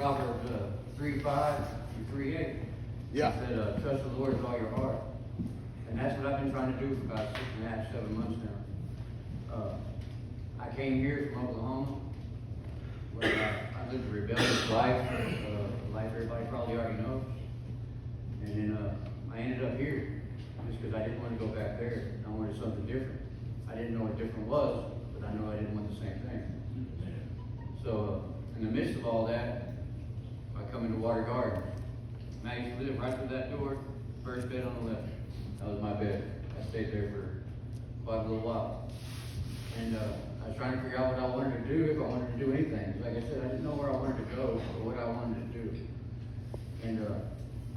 Proverbs 3:5 through 3:8. Yeah. It said, trust the Lord with all your heart. And that's what I've been trying to do for about 6.5, 7 months now. I came here from Oklahoma, where I lived a rebellious life, a life everybody probably already knows. And then I ended up here just because I didn't want to go back there. I wanted something different. I didn't know what different was, but I know I didn't want the same thing. So in the midst of all that, I come into Water Garden. I used to live right through that door, first bed on the left. That was my bed. I stayed there for quite a little while. And I was trying to figure out what I wanted to do, if I wanted to do anything. Like I said, I didn't know where I wanted to go or what I wanted to do. And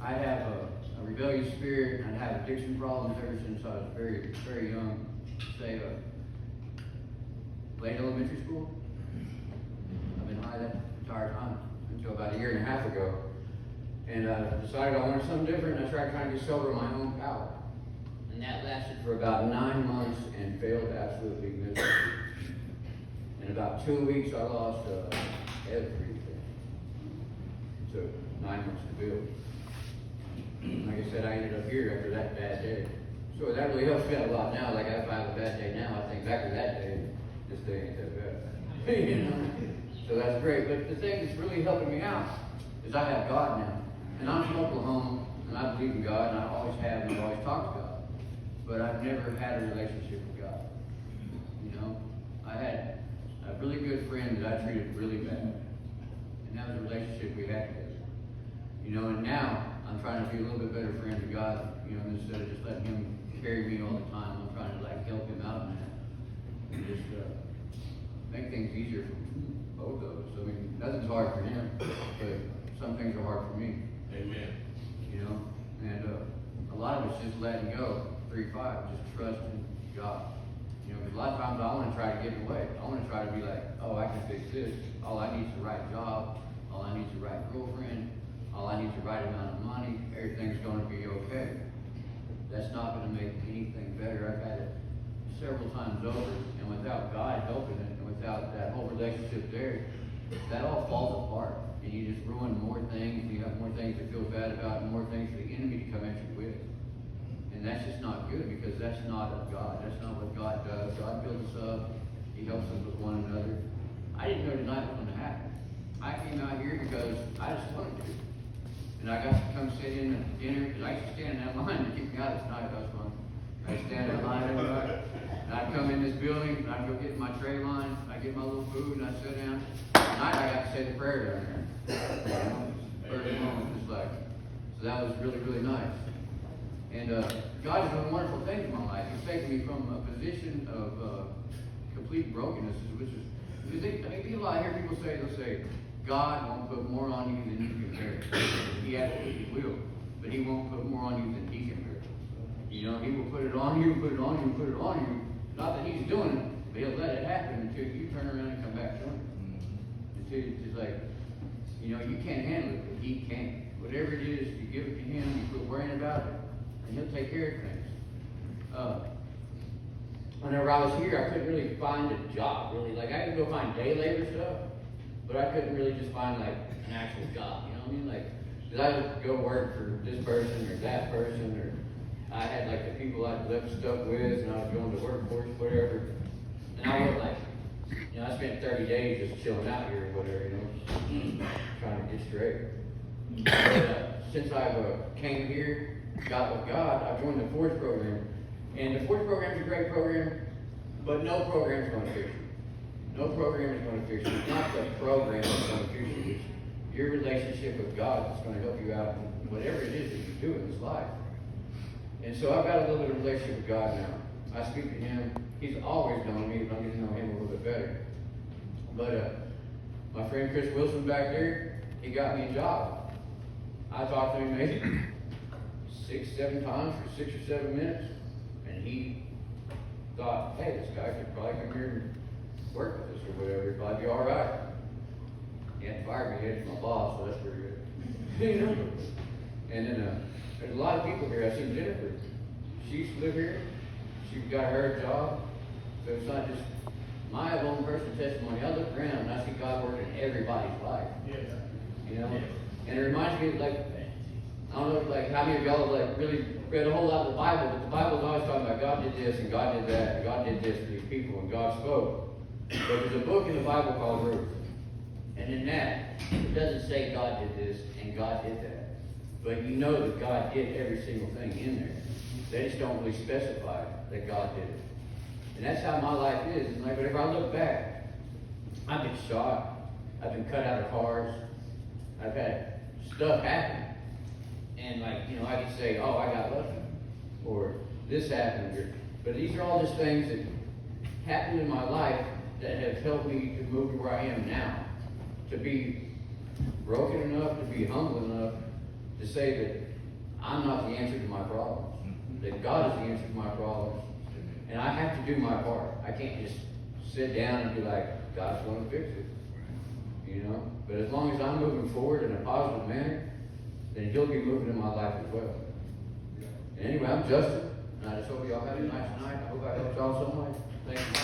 I have a rebellious spirit, and I have addiction problems ever since I was very, very young. Say, late elementary school. I've been high that entire time until about 1.5 years ago. And I decided I wanted something different, and I tried trying to get sober in my own power. And that lasted for about 9 months and failed absolutely miserably. In about 2 weeks, I lost everything. It took 9 months to build. Like I said, I ended up here after that bad day. So that really helps me out a lot now. Like if I have a bad day now, I think back to that day, this day ain't that bad. You know? So that's great. But the thing that's really helping me out is I have God now. And I'm from Oklahoma, and I believe in God, and I always have, and I've always talked to God. But I've never had a relationship with God. You know? I had a really good friend that I treated really bad. And that was a relationship we had together. You know, and now I'm trying to be a little bit better friend with God, you know, instead of just letting him carry me all the time. I'm trying to like help him out in that. And just make things easier for both of us. I mean, nothing's hard for him, but some things are hard for me. Amen. You know, and a lot of it's just letting go. 3-5, just trusting God. You know, because a lot of times I want to try to get away. I want to try to be like, oh, I can fix this. All I need is the right job. All I need is the right girlfriend. All I need is the right amount of money. Everything's going to be okay. That's not going to make anything better. I've had it several times over, and without God helping it, and without that whole relationship there, that all falls apart. And you just ruin more things, and you have more things to feel bad about, and more things for the enemy to come at you with. And that's just not good, because that's not of God. That's not what God does. God builds us up. He helps us with one another. I didn't know tonight was going to happen. I came out here because I just wanted to. And I got to come sit in at dinner, because I used to stand in that line to keep me out of tonight. That was fun. I'd stand in that line every night. And I'd come in this building, and I'd go get my tray line, I'd get my little food, and I'd sit down. Tonight I got to say the prayer down there. First moment, just like, so that was really, really nice. And God has done wonderful things in my life. He's taken me from a position of complete brokenness, which is, I mean, people out here, people say, they'll say, God won't put more on you than you can bear. He absolutely will, but he won't put more on you than he can bear. You know, he will put it on you, put it on you, put it on you. Not that he's doing it, but he'll let it happen until you turn around and come back to him. Until it's like, you know, you can't handle it, but he can. Whatever it is, you give it to him, you quit worrying about it, and he'll take care of things. Whenever I was here, I couldn't really find a job, really. Like, I could go find day labor stuff, but I couldn't really just find, like, an actual job, you know what I mean? Like, because I would go work for this person or that person, or I had, like, the people I'd left stuff with, and I was going to workforce, whatever. And I was like, you know, I spent 30 days just chilling out here or whatever, you know, trying to get straight. But since I've came here, got with God, I've joined the Force program. And the Force program is a great program, but no program is going to fix you. No program is going to fix you. It's not the program that's going to fix you. It's your relationship with God that's going to help you out in whatever it is that you do in this life. And so I've got a little bit of relationship with God now. I speak to him. He's always known me, but I need to know him a little bit better. But my friend Chris Wilson back there, he got me a job. I talked to him maybe 6-7 times for 6 or 7 minutes, and he thought, hey, this guy could probably come here and work with us or whatever. It'd probably be all right. He hadn't fired me yet. He's my boss, so that's pretty good. You know? And then there's a lot of people here. I seen Jennifer. She used to live here. She got her a job. So it's not just my own personal testimony. I look around and I see God working in everybody's life. Yeah. you know? And it reminds me of, like, I don't know, like, how many of y'all have, like, really read a whole lot of the Bible, but the Bible's always talking about God did this, and God did that, and God did this for these people, and God spoke. But there's a book in the Bible called Ruth. And in that, it doesn't say God did this, and God did that. But you know that God did every single thing in there. They just don't really specify that God did it. And that's how my life is. And like, whenever I look back, I've been shot. I've been cut out of cars. I've had stuff happen. And like, you know, I can say, oh, I got lucky. Or this happened. But these are all just things that happened in my life that have helped me to move to where I am now. To be broken enough, to be humble enough to say that I'm not the answer to my problems. That God is the answer to my problems. And I have to do my part. I can't just sit down and be like, God's going to fix it. You know? But as long as I'm moving forward in a positive manner, then He'll be moving in my life as well. And anyway, I'm Justin, and I just hope y'all have a nice night. I hope I helped y'all some way. Thank you.